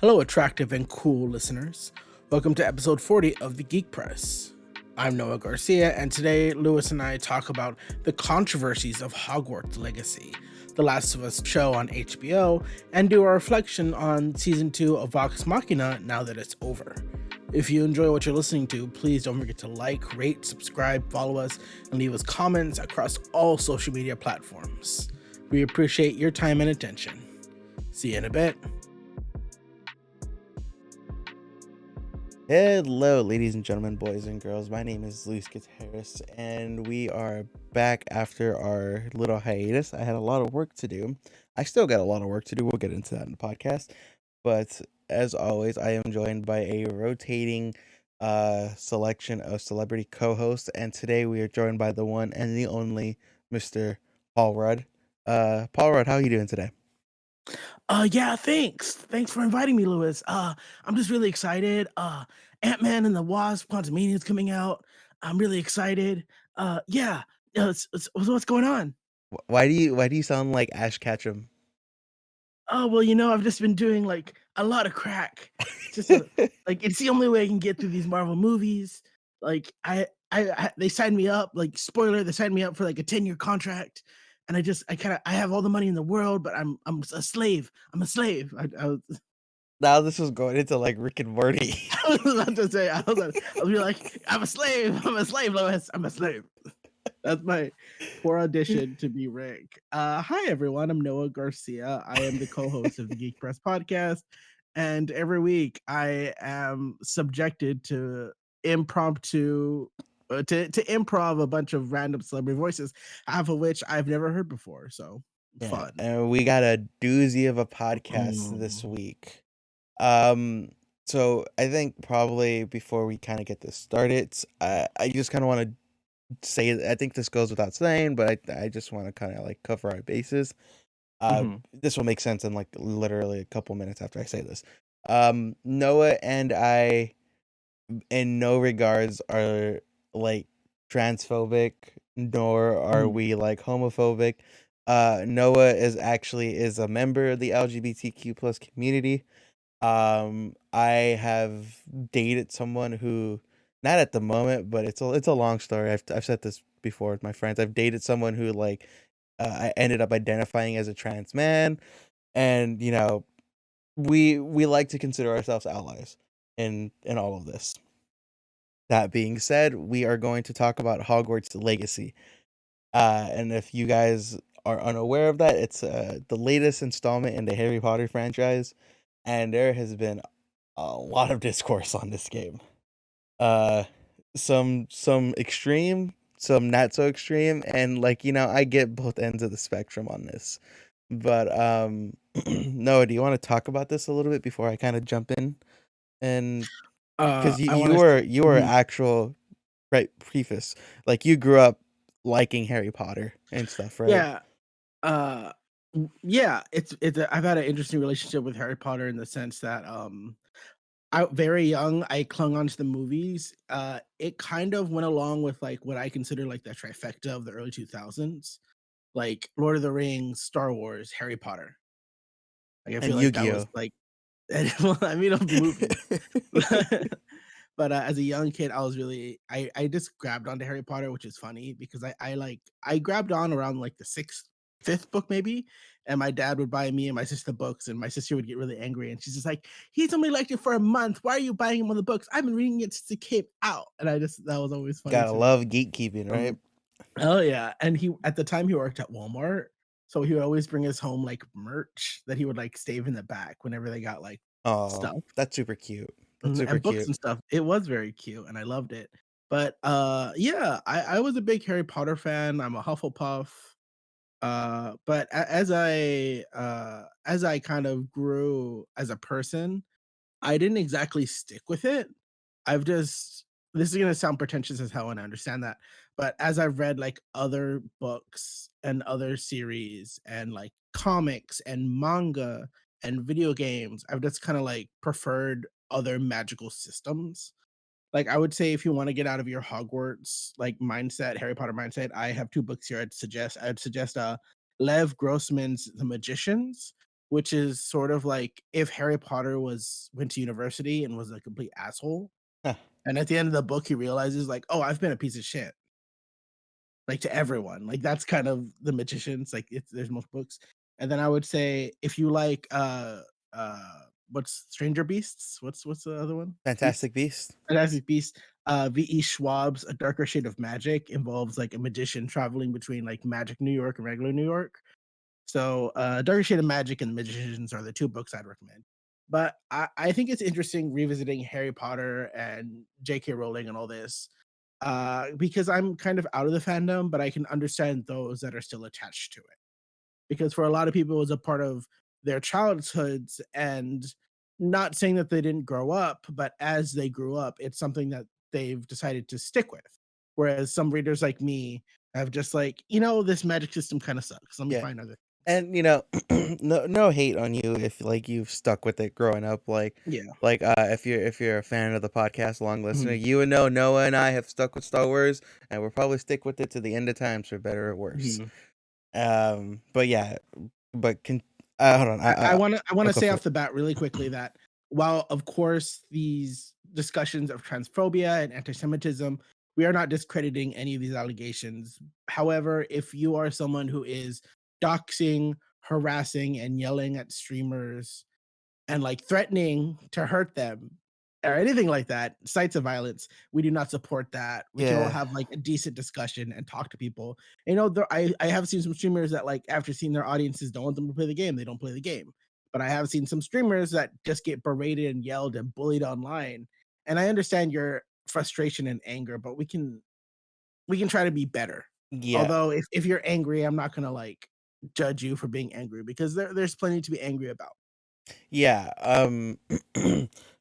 Hello, attractive and cool listeners. Welcome to episode 40 of the Geek Press. I'm Noah Garcia, and today Lewis and I talk about the controversies of Hogwarts Legacy, The Last of Us show on HBO, and do a reflection on season 2 of Vox Machina now that it's over. If you enjoy what you're listening to, please don't forget to like, rate, subscribe, follow us, and leave us comments across all social media platforms. We appreciate your time and attention. See you in a bit. Hello, ladies and gentlemen, boys and girls. My name is Luis Gutierrez, and we are back after our little hiatus. I had a lot of work to do. I still got a lot of work to do. We'll get into that in the podcast. But as always, I am joined by a rotating selection of celebrity co-hosts, and today we are joined by the one and the only Mr. Paul Rudd. Paul Rudd, how are you doing today? Yeah, thanks. Thanks for inviting me, Lewis. I'm just really excited. Ant-Man and the Wasp: Quantumania is coming out. I'm really excited. What's going on? Why do you sound like Ash Ketchum? Oh, well, I've just been doing like a lot of crack. Like it's the only way I can get through these Marvel movies. Like they signed me up, like spoiler, they signed me up for like a 10-year contract. And I have all the money in the world, but I'm a slave. I'm a slave. Now this was going into like Rick and Morty. I was about to say, I was be like, I'm a slave, Lois. I'm a slave. That's my poor audition to be Rick. Hi, everyone. I'm Noah Garcia. I am the co-host of the Geek Press Podcast. And every week I am subjected to impromptu to improv a bunch of random celebrity voices, half of which I've never heard before. So fun. And we got a doozy of a podcast this week. So I think probably before we kind of get this started, I just kind of want to say, I think this goes without saying, but I just want to kind of like cover our bases. This will make sense in like literally a couple minutes after I say this. Noah and I, in no regards, are like transphobic, nor are we like homophobic. Noah is a member of the LGBTQ plus community. I have dated someone who, not at the moment, but it's a long story. I've said this before with my friends. I've dated someone who like I ended up identifying as a trans man, and we like to consider ourselves allies in all of this. That being said, we are going to talk about Hogwarts Legacy. And if you guys are unaware of that, it's the latest installment in the Harry Potter franchise, and there has been a lot of discourse on this game. Some extreme, some not so extreme, and I get both ends of the spectrum on this. But Noah, do you want to talk about this a little bit before I kind of jump in? And because you were actual preface, like you grew up liking Harry Potter and stuff, right? I've had an interesting relationship with Harry Potter in the sense that very young I clung onto the movies. It kind of went along with like what I consider like the trifecta of the early 2000s, like Lord of the Rings, Star Wars, Harry Potter. Like I feel like Yu-Gi-Oh! That was like I mean, a movie. But as a young kid, I just grabbed onto Harry Potter, which is funny because I grabbed on around like the fifth book maybe, and my dad would buy me and my sister books, and my sister would get really angry, and she's just like, "He's only liked it for a month. Why are you buying him all the books? I've been reading it since it came out." And that was always funny. Gotta love gatekeeping, right? Oh yeah, and at the time he worked at Walmart, so he would always bring us home like merch that he would like stave in the back whenever they got like stuff. That's super cute. And books and stuff. It was very cute, and I loved it. But I was a big Harry Potter fan. I'm a Hufflepuff. But as I kind of grew as a person, I didn't exactly stick with it. This is gonna sound pretentious as hell, and I understand that. But as I've read like other books and other series and like comics and manga and video games, I've just kind of like preferred other magical systems. Like I would say if you want to get out of your Hogwarts like mindset, Harry Potter mindset, I have two books here I'd suggest. Lev Grossman's The Magicians, which is sort of like if Harry Potter went to university and was a complete asshole, Huh. and at the end of the book he realizes like, oh, I've been a piece of shit, like to everyone. Like that's kind of the magicians. Like there's most books, and then I would say if you like what's Stranger Beasts? What's the other one? Beasts? Fantastic Beast. Fantastic Beasts. V.E. Schwab's A Darker Shade of Magic involves like a magician traveling between like magic New York and regular New York. So Darker Shade of Magic and Magicians are the two books I'd recommend. But I think it's interesting revisiting Harry Potter and J.K. Rowling and all this because I'm kind of out of the fandom, but I can understand those that are still attached to it. Because for a lot of people, it was a part of their childhoods, and not saying that they didn't grow up, but as they grew up, it's something that they've decided to stick with. Whereas some readers like me have just like, this magic system kind of sucks. Let me Yeah. find other. And no hate on you if like you've stuck with it growing up. Yeah. If you're a fan of the podcast, long listener, Mhm. you would know Noah and I have stuck with Star Wars, and we'll probably stick with it to the end of times, for better or worse. Mhm. But yeah, but hold on, I want I'll to go say for off it. the bat really quickly that while of course these discussions of transphobia and anti-Semitism, we are not discrediting any of these allegations. However, if you are someone who is doxing, harassing, and yelling at streamers and like threatening to hurt them or anything like that, sites of violence, we do not support that. We can all Yeah, have like a decent discussion and talk to people. I have seen some streamers that like after seeing their audiences don't want them to play the game, they don't play the game. But I have seen some streamers that just get berated and yelled and bullied online. And I understand your frustration and anger, but we can try to be better. yeah, Although if you're angry, I'm not gonna like judge you for being angry because there's plenty to be angry about. yeah.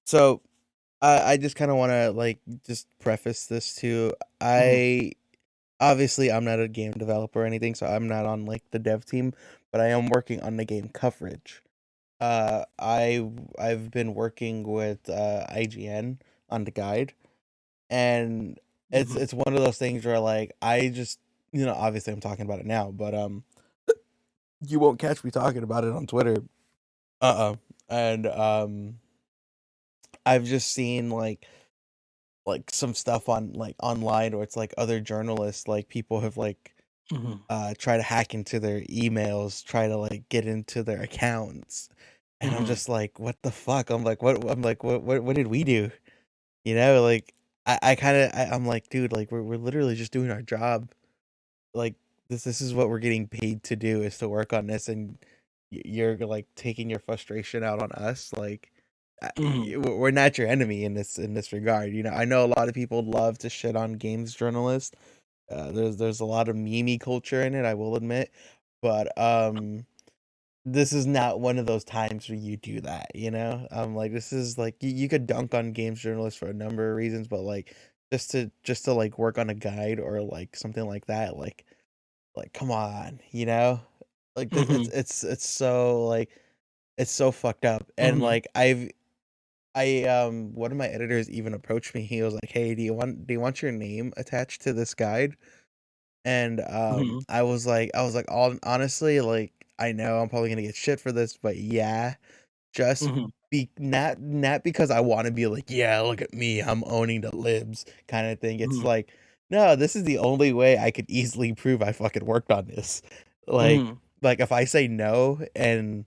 So I just kind of want to like just preface this too. Mhm, I Obviously I'm not a game developer or anything, so I'm not on like the dev team, but I am working on the game coverage. I've been working with IGN on the guide, and mhm, it's one of those things where like I just obviously I'm talking about it now, but you won't catch me talking about it on Twitter. And I've just seen like some stuff on like online where it's like other journalists, like people have like mhm, try to hack into their emails, try to like get into their accounts. And I'm mhm, just like, what the fuck? What did we do? Like I kind of I'm like, dude, like we're literally just doing our job. Like this is what we're getting paid to do, is to work on this, and you're like taking your frustration out on us. Like mhm, we're not your enemy in this regard. I know a lot of people love to shit on games journalists. There's a lot of meme culture in it, I will admit, but this is not one of those times where you do that. Like this is like you could dunk on games journalists for a number of reasons, but like just to like work on a guide or like something like that, like come on, like mhm, it's so like it's so fucked up. And mhm, like one of my editors even approached me. He was like, "Hey, do you want your name attached to this guide?" And mhm, I was like, honestly, like I know I'm probably gonna get shit for this, but yeah, just mhm, be not because I want to be like, yeah, look at me, I'm owning the libs kind of thing. It's mhm, like, no, this is the only way I could easily prove I fucking worked on this. Like, mhm, like if I say no, and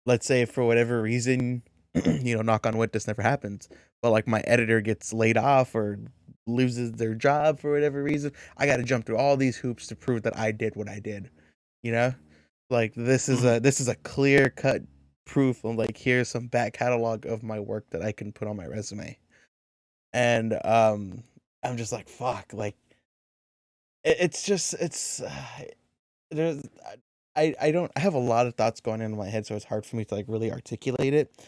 let's say for whatever reason, knock on wood, this never happens, but like my editor gets laid off or loses their job for whatever reason, I got to jump through all these hoops to prove that I did what I did. You know, like mhm, this is a clear cut proof of like, here's some back catalog of my work that I can put on my resume. And I'm just like, fuck, like it's just there's I don't I have a lot of thoughts going into my head, so it's hard for me to like really articulate it.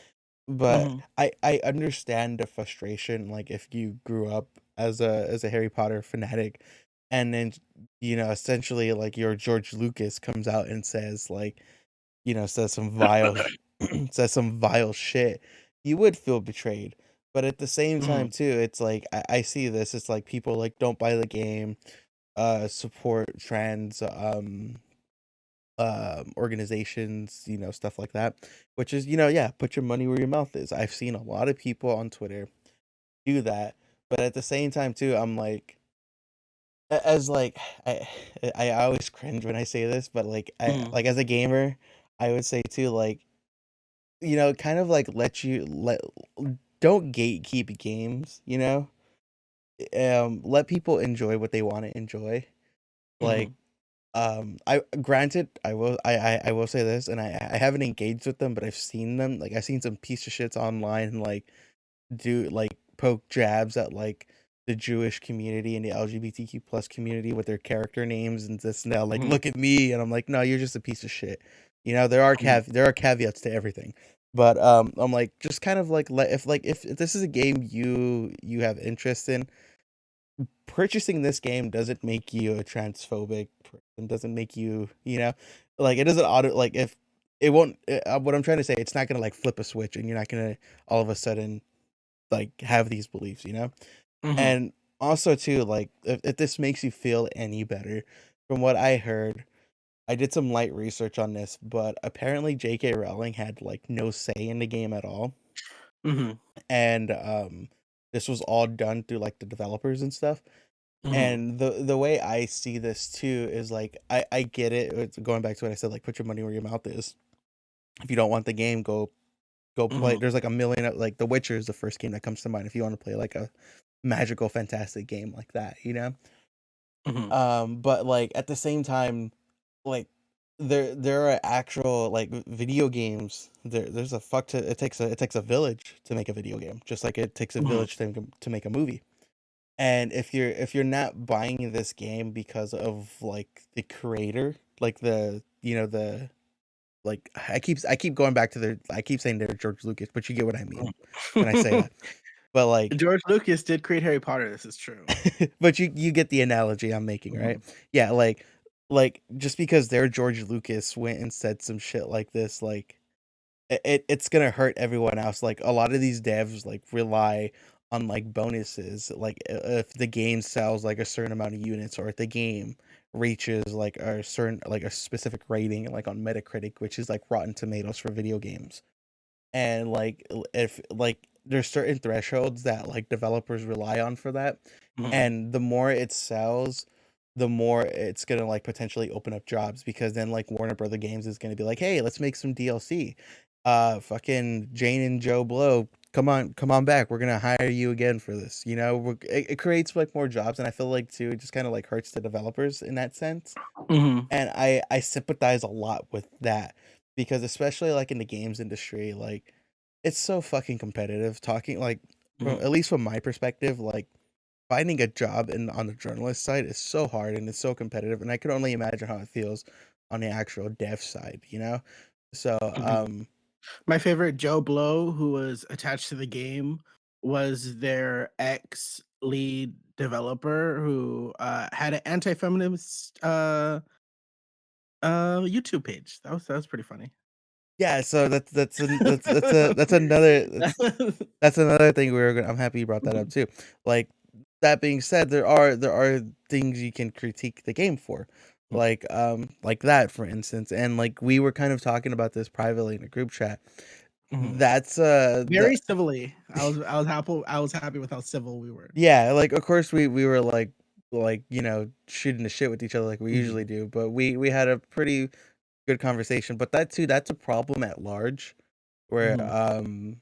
But mhm, I understand the frustration, like if you grew up as a Harry Potter fanatic, and then essentially like your George Lucas comes out and says like, says some vile says some vile shit, you would feel betrayed. But at the same time mhm, too, it's like I see this, it's like people like don't buy the game, support trans organizations, stuff like that, which is, yeah, put your money where your mouth is. I've seen a lot of people on Twitter do that, but at the same time too, I'm like, as like I always cringe when I say this, but like I Mhm. like as a gamer, I would say too, like, kind of like don't gatekeep games, let people enjoy what they want to enjoy. Like, Mhm. I granted, I will say this, and I haven't engaged with them, but I've seen them. Like, I've seen some piece of shits online, like, do like poke jabs at like the Jewish community and the LGBTQ plus community with their character names and this and that. Like, Mhm. look at me, and I'm like, no, you're just a piece of shit. Mhm. There are caveats to everything, but I'm like, just kind of like, if this is a game you have interest in, purchasing this game doesn't make you a transphobic person, doesn't make you, like, it doesn't like, if it won't, what I'm trying to say, it's not gonna like flip a switch and you're not gonna all of a sudden like have these beliefs, Mhm. and also too, like, if this makes you feel any better, from what I heard, I did some light research on this, but apparently J.K. Rowling had like no say in the game at all, Mhm. and this was all done through like the developers and stuff. Mhm. And the way I see this too is like, I get it. It's going back to what I said, like, put your money where your mouth is. If you don't want the game, go play. Mhm. There's like a million like The Witcher is the first game that comes to mind if you want to play like a magical fantastic game like that. Mhm. But like at the same time, like, there are actual like video games. There's a fuck to it takes a village to make a video game, just like it takes a Mhm. village to make a movie. And if you're not buying this game because of like the creator, like the like, I keep going back to I keep saying they're George Lucas, but you get what I mean when I say Mhm. that. But like, George Lucas did create Harry Potter, this is true. but you get the analogy I'm making, right? Mhm. Yeah, like just because they're George Lucas went and said some shit like this, like, it's gonna hurt everyone else. Like, a lot of these devs like rely on like bonuses, like, if the game sells like a certain amount of units, or if the game reaches like a certain, like a specific rating, like on Metacritic, which is like Rotten Tomatoes for video games. And like, if like there's certain thresholds that like developers rely on for that, Mhm. and the more it sells, the more it's gonna like potentially open up jobs, because then like Warner Brother Games is gonna be like, hey, let's make some DLC. Fucking Jane and Joe Blow, come on back, we're gonna hire you again for this. It creates like more jobs, and I feel like too, it just kind of like hurts the developers in that sense. Mhm. And I sympathize a lot with that, because especially like in the games industry, like, it's so fucking competitive. Talking like, Mhm. at least from my perspective, like, finding a job on the journalist side is so hard and it's so competitive, and I can only imagine how it feels on the actual dev side. So Mhm. My favorite Joe Blow, who was attached to the game, was their ex lead developer who had an anti-feminist YouTube page. That was pretty funny. yeah, so that's another thing I'm happy you brought that up Mhm. too. Like, that being said, there are things you can critique the game for. Like that, for instance. And like, we were kind of talking about this privately in a group chat. Mhm. That's the Very civilly. I was happy with how civil we were. Yeah, like, of course we were like, shooting the shit with each other like we Mhm. usually do, but we had a pretty good conversation. But that too, that's a problem at large, where Mhm.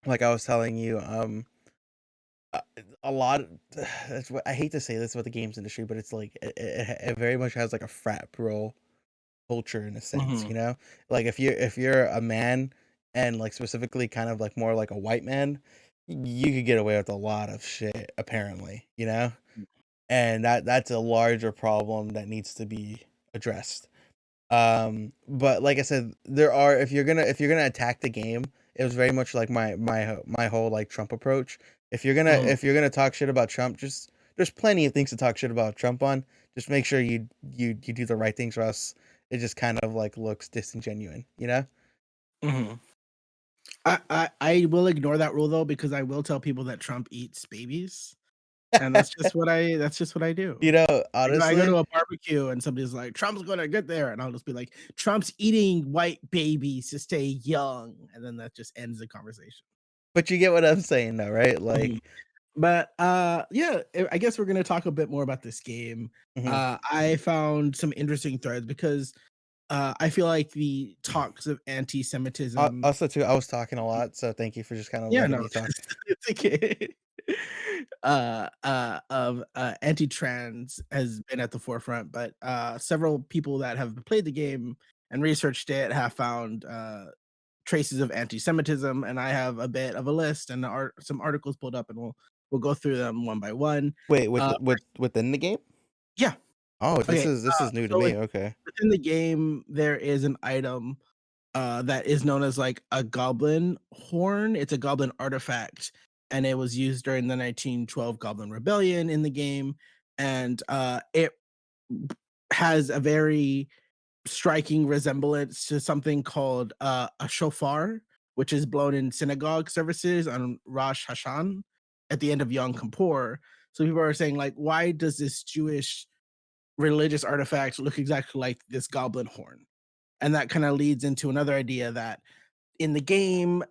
like I was telling you, uh, a lot of, that's what I hate to say this about the games industry, but it's like, it very much has like a frat bro culture in a sense, Mhm. like, if you're a man, and like specifically kind of like more like a white man, you could get away with a lot of shit, apparently. And that's a larger problem that needs to be addressed. But like I said, there are if you're gonna attack the game, it was very much like my whole like Trump approach. If you're gonna Mhm. if you're gonna talk shit about Trump, just there's plenty of things to talk shit about Trump on. Just make sure you do the right things, or else it just kind of like looks disingenuine. Mhm. I will ignore that rule though because I will tell people that Trump eats babies. And that's just what I do. You know, I go to honestly, a barbecue and somebody's like, "Trump's gonna get there," and I'll just be like, "Trump's eating white babies to stay young," and then that just ends the conversation. but you get what I'm saying though, right? Mhm. Like, But, yeah, I guess we're gonna talk a bit more about this game. mhm. I found some interesting threads because, I feel like the talks of anti-Semitism. Also too, I was talking a lot, so thank you for just kind of Yeah, letting no, me talk. it's okay. Of anti-trans has been at the forefront, but several people that have played the game and researched it have found traces of anti-Semitism, and I have a bit of a list and some articles pulled up, and we'll go through them one by one. Wait, Uh, within the game? yeah, Oh, okay. this is new to So me. Okay. within the game, there is an item that is known as like a goblin horn. It's a goblin artifact, and it was used during the 1912 Goblin Rebellion in the game. And it has a very striking resemblance to something called a shofar, which is blown in synagogue services on Rosh Hashan at the end of Yom Kippur. So people are saying, like, why does this Jewish religious artifact look exactly like this goblin horn? And that kind of leads into another idea that in the game,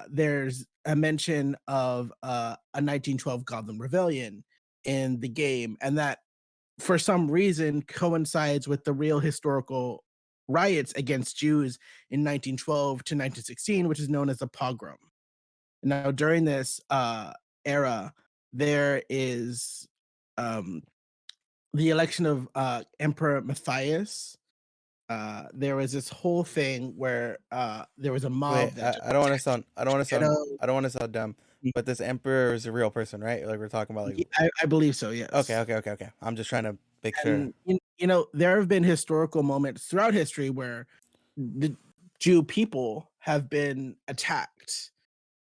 there's a mention of a 1912 Goblin Rebellion in the game, and that for some reason coincides with the real historical riots against Jews in 1912 to 1916, which is known as the pogrom. Now, during this era, there is um, the election of Emperor Matthias. There was this whole thing where there was a Wait, mob that just I don't want to attacked sound I don't want to ghetto. sound I don't want to sound dumb, but this emperor is a real person, right? Like we're talking about like I believe so, okay, yes. okay, okay, okay. I'm just trying to make sure. And there have been historical moments throughout history where the Jew people have been attacked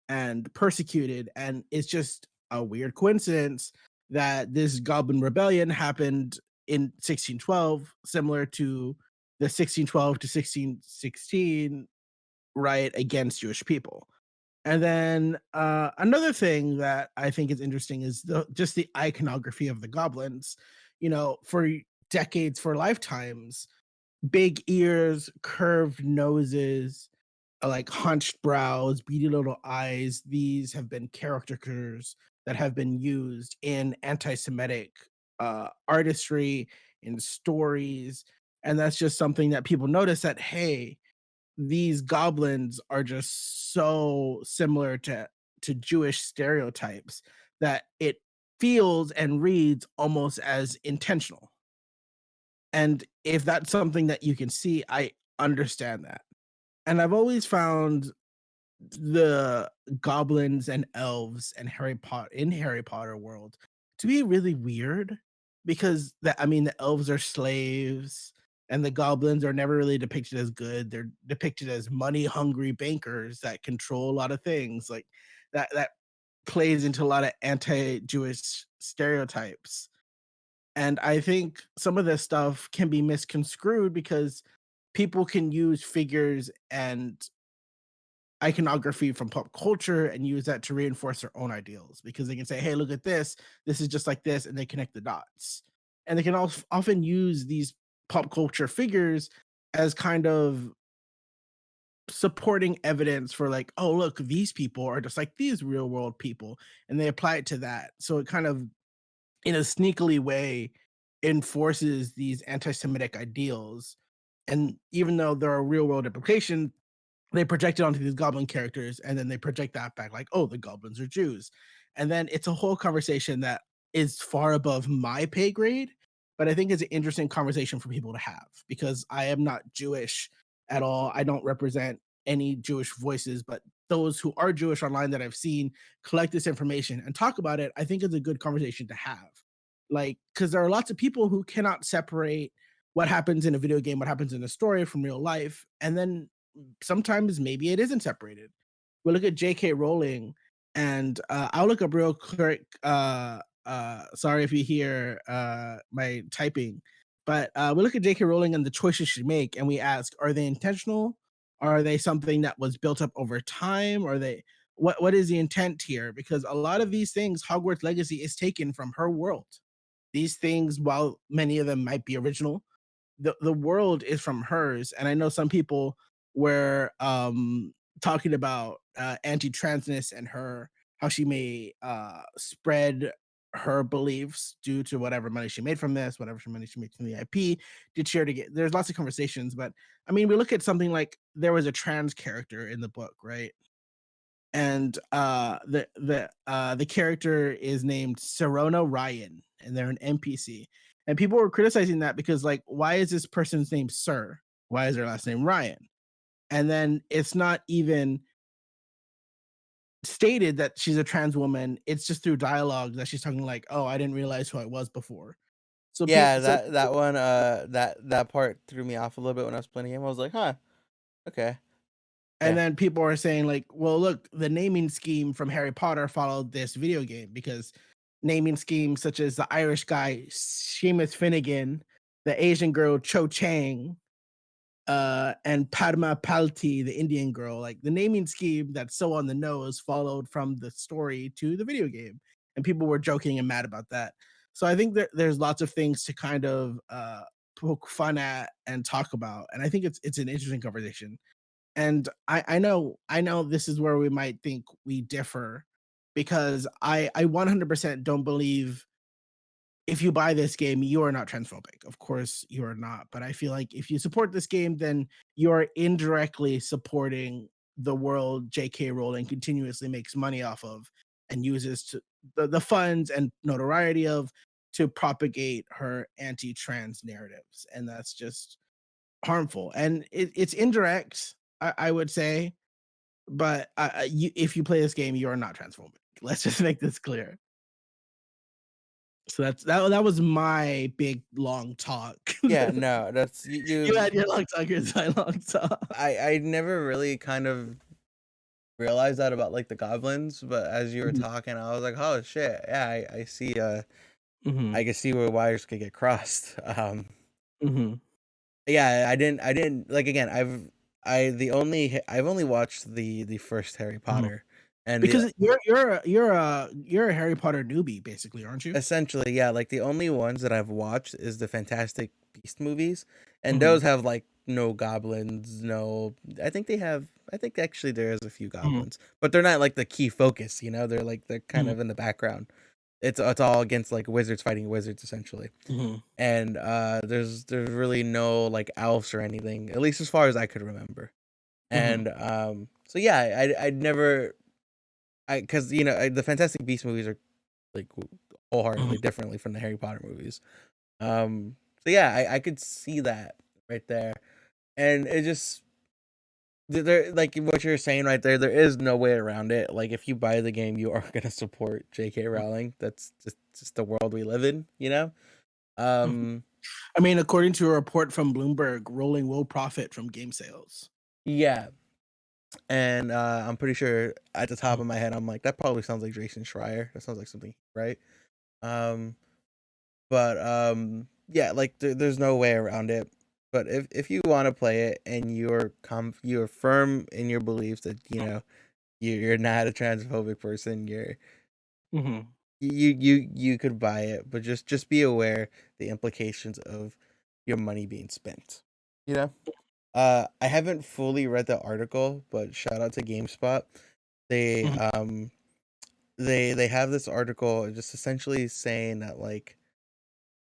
and persecuted, and it's just a weird coincidence that this Goblin Rebellion happened in 1612, similar to the 1612 to 1616 riot against Jewish people. And then another thing that I think is interesting is just the iconography of the goblins. For decades, for lifetimes, big ears, curved noses, like hunched brows, beady little eyes. These have been caricatures that have been used in anti-Semitic artistry, in stories, and that's just something that people notice that hey, these goblins are just so similar to Jewish stereotypes that it feels and reads almost as intentional. And if that's something that you can see, I understand that. And I've always found the goblins and elves and Harry Potter world to be really weird because the elves are slaves and the goblins are never really depicted as good. They're depicted as money hungry bankers that control a lot of things. Like that plays into a lot of anti-Jewish stereotypes. And I think some of this stuff can be misconstrued because people can use figures and iconography from pop culture and use that to reinforce their own ideals because they can say, "Hey, look at this. This is just like this," and they connect the dots. And they can also often use these pop culture figures as kind of supporting evidence for like, "Oh, look, these people are just like these real world people," and they apply it to that. So it kind of, in a sneakily way, enforces these anti-Semitic ideals. And even though there are real world implications, they project it onto these goblin characters and then they project that back like, oh, the goblins are Jews. And then it's a whole conversation that is far above my pay grade, but I think it's an interesting conversation for people to have because I am not Jewish at all. I don't represent any Jewish voices, but those who are Jewish online that I've seen collect this information and talk about it. I think it's a good conversation to have. Like, because there are lots of people who cannot separate what happens in a video game, what happens in a story from real life. And then sometimes maybe it isn't separated. We look at J.K. Rowling, and I'll look up real quick. Sorry if you hear my typing, but we look at J.K. Rowling and the choices she make, and we ask: Are they intentional? Are they something that was built up over time? Are they what is the intent here? Because a lot of these things, Hogwarts Legacy is taken from her world. These things, while many of them might be original, the world is from hers. And I know some people were talking about anti-transness and her, how she may spread her beliefs due to whatever money she made from this, whatever money she made from the IP, did share to get. There's lots of conversations, but I mean, we look at something like there was a trans character in the book, right? And the character is named Serona Ryan, and they're an NPC. And people were criticizing that because, like, why is this person's name Sir? Why is their last name Ryan? And then it's not even stated that she's a trans woman. It's just through dialogue that she's talking like, "Oh, I didn't realize who I was before." So Yeah, people, so that one, that part threw me off a little bit when I was playing the game. I was like, huh, okay, and yeah, then people are saying like, well, look, the naming scheme from Harry Potter followed this video game because naming schemes such as the Irish guy Seamus Finnegan, the Asian girl Cho Chang, and Padma Palti, the Indian girl, like the naming scheme that's so on the nose followed from the story to the video game, and people were joking and mad about that. So I think that there's lots of things to kind of poke fun at and talk about, and I think it's an interesting conversation. And I know this is where we might think we differ because I 100% don't believe if you buy this game, you are not transphobic. Of course, you are not. But I feel like if you support this game, then you are indirectly supporting the world J.K. Rowling continuously makes money off of and uses to the funds and notoriety of to propagate her anti-trans narratives. And that's just harmful. And it's indirect, I would say. But if you play this game, you are not transphobic. Let's just make this clear. So that was my big long talk. yeah. No, that's You you. had your long talk, here's my long talk. I never really kind of realized that about like the goblins, but as you were Mhm, talking, I was like, oh shit, yeah, I see. mhm, I can see where wires could get crossed. mhm, Yeah, I didn't like again. I've only watched the first Harry mhm. Potter, and the Because you're a Harry Potter newbie, basically, aren't you? essentially, yeah, like the only ones that I've watched is the Fantastic Beast movies, and Mhm, those have like no goblins, no. I think actually there is a few mhm, goblins, but they're not like the key focus. You know, they're kind mhm, of in the background. It's all against like wizards fighting wizards essentially, mhm, and there's really no like elves or anything, at least as far as I could remember. mhm, And so yeah, I'd never because you know the Fantastic Beast movies are like mhm, wholeheartedly differently from the Harry Potter movies. So yeah, I could see that right there, and it just there like what you're saying right there. There is no way around it. Like if you buy the game, you are gonna support J.K. Rowling. That's just the world we live in, you know. mhm. Um, I mean, according to a report from Bloomberg, Rowling will profit from game sales. yeah, and I'm pretty sure at the top Mhm, of my head, I'm like that probably sounds like Jason Schreier. That sounds like something right. Um, but yeah, like there's no way around it. But if you want to play it and you're firm in your beliefs that you know you're not a transphobic person, mhm, you could buy it, but just be aware the implications of your money being spent. You know, I haven't fully read the article, but shout out to GameSpot. They mhm, um they have this article just essentially saying that like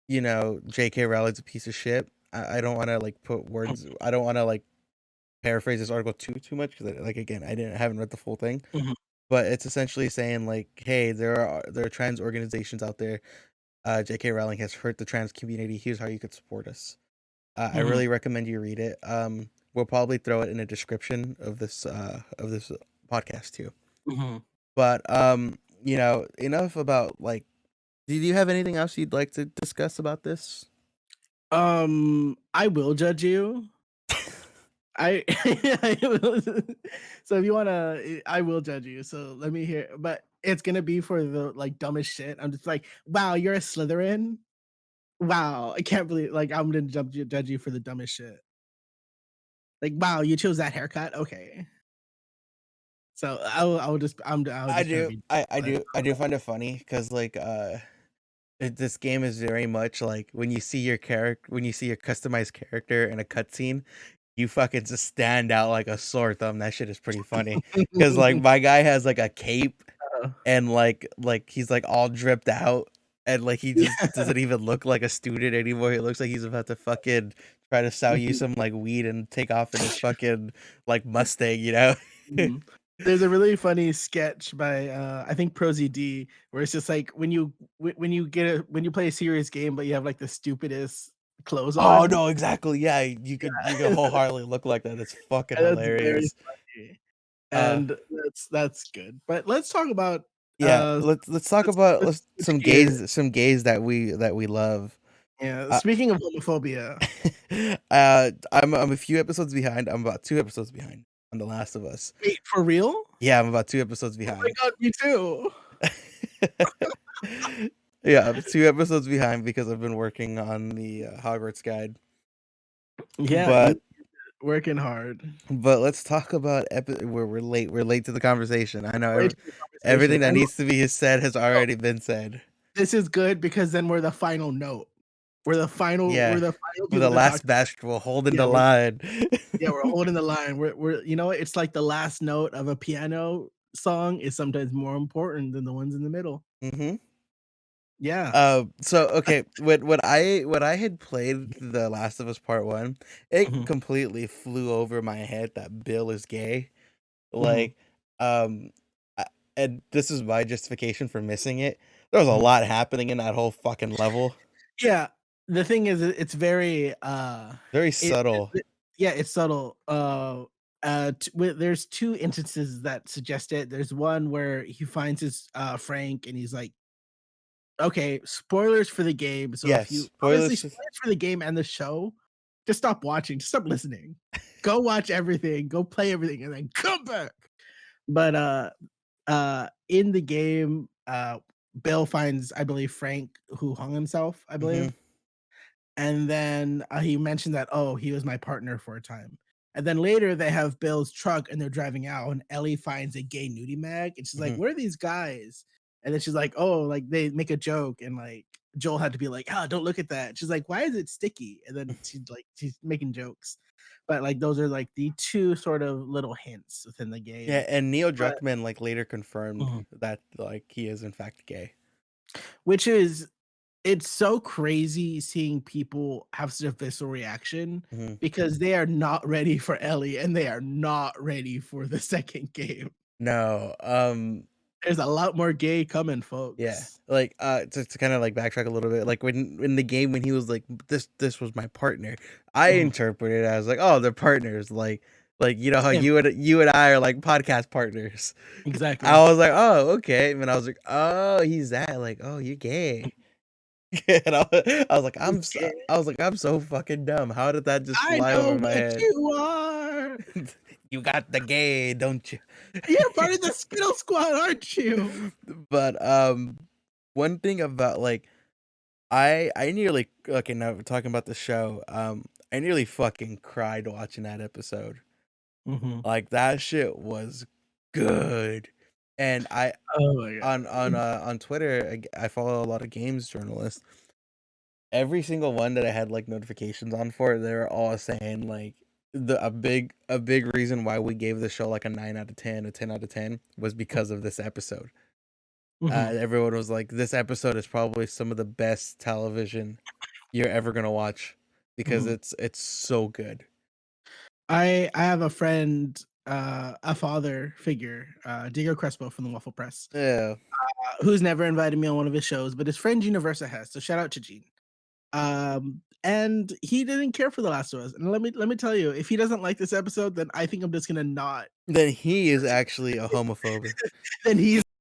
you know, J.K. Rowling's a piece of shit. I don't want to like put words. I don't want to like paraphrase this article too much because like again, I haven't read the full thing, mhm, but it's essentially saying like, hey, there are trans organizations out there. J.K. Rowling has hurt the trans community. Here's how you could support us. I mhm, really recommend you read it. We'll probably throw it in a description of this podcast too. mhm. But you know, enough about like. Do you have anything else you'd like to discuss about this? I will judge you. I I will so if you wanna I will judge you, so let me hear but it's gonna be for the, like, dumbest shit. I'm just like, "Wow, you're a Slytherin? Wow, I can't believe" like, I'm gonna judge you for the dumbest shit. Like, "Wow, you chose that haircut? Okay." So I'll just I try to do. be. I do find it funny because like this game is very much like when you see your customized character in a cutscene, you fucking just stand out like a sore thumb. That shit is pretty funny because like my guy has like a cape and like he's like all dripped out and like he just Yeah. doesn't even look like a student anymore. He looks like he's about to fucking try to sell you some like weed and take off in his fucking like Mustang, you know? Mhm. There's a really funny sketch by I think ProZD where it's just like when you when you play a serious game but you have like the stupidest clothes Oh on. no, exactly. Yeah, you could wholeheartedly look like that. It's fucking And that's very hilarious. funny. Uh And that's good. But let's talk about yeah, let's talk about let's switch some gears. gays that we love. Yeah. Uh, Speaking of homophobia. I'm a few episodes behind. I'm about 2 episodes behind on The Last of Us. Wait, for real? Yeah, I'm about 2 episodes Oh my behind. god, me too. Yeah, I'm 2 episodes behind because I've been working on the Hogwarts guide. Yeah, you But working hard. let's talk about we're late. We're late to the conversation. I know Late to the conversation. everything that And needs to be said has no, already been said. this is good because then we're the final note. Yeah, We're the final we're the people to talk. last batch. We're holding Yeah, the line. we're holding the line. We're you know what? It's like the last note of a piano song is sometimes more important than the ones in the middle. Mhm. Yeah. So okay, when I had played The Last of Us Part 1, it Mhm, completely flew over my head that Bill is gay. mhm, Like, um, I, and this is my justification for missing it. There was a mhm. lot happening in that whole fucking level. Yeah. The thing is it's very Very it, subtle. yeah, it's subtle. There's two instances that suggest it. There's one where he finds his Frank and he's like, okay, spoilers for the game. So if Yes, you honestly spoilers. spoilers for the game and the show, just stop watching, just stop listening. Go watch everything, go play everything, and then come back. But in the game, Bill finds, I believe, Frank who hung himself, I Hmm. believe. And then he mentioned that, oh, he was my partner for a time. And then later they have Bill's truck and they're driving out, and Ellie finds a gay nudie mag, and she's like, Hmm. "What are these guys?" And then she's like, "Oh, like they make a joke," and like Joel had to be like, "Ah, don't look at that." She's like, "Why is it sticky?" And then she's making jokes, but like those are like the two sort of little hints within the Yeah, game. and Neil But Druckmann like later confirmed Mhm. that like he is in fact gay. Which is it's so crazy seeing people have such a visceral reaction Hmm. because they are not ready for Ellie and they are not ready for the second game. No, There's a lot more gay coming, yeah, folks. like to kind of like backtrack a little bit, like when in the game when he was like this was my partner, I Mhm. interpreted it as like, oh, they're partners, like you know how Same, you and I are like podcast partners. I exactly. was like, oh, okay, and I was like, oh, he's that, like, oh, you're gay. And I was like, Okay. I'm so fucking dumb. How did that just I fly know over my what head? you are. You got the gay, don't you? You're part of the Skittle Squad, aren't you? But one thing about like I nearly okay now we're talking about the show. I nearly fucking cried watching that episode. Mhm. Like that shit was good. And I Oh my god. on Twitter I follow a lot of games journalists. Every single one that I had like notifications on for, they were all saying like a big reason why we gave the show like a 9 out of 10, a 10 out of 10 was because of this episode. Mhm, Everyone was like, "This episode is probably some of the best television you're ever gonna watch because mhm. it's so good." I have a friend, a father figure, Diego Crespo from the Waffle Press, Yeah. who's never invited me on one of his shows, but his friend Gina Versa has. So shout out to Gene. And he didn't care for The Last of Us. And let me tell you, if he doesn't like this episode, then I think I'm just gonna not. Then he is actually a homophobe. Then he's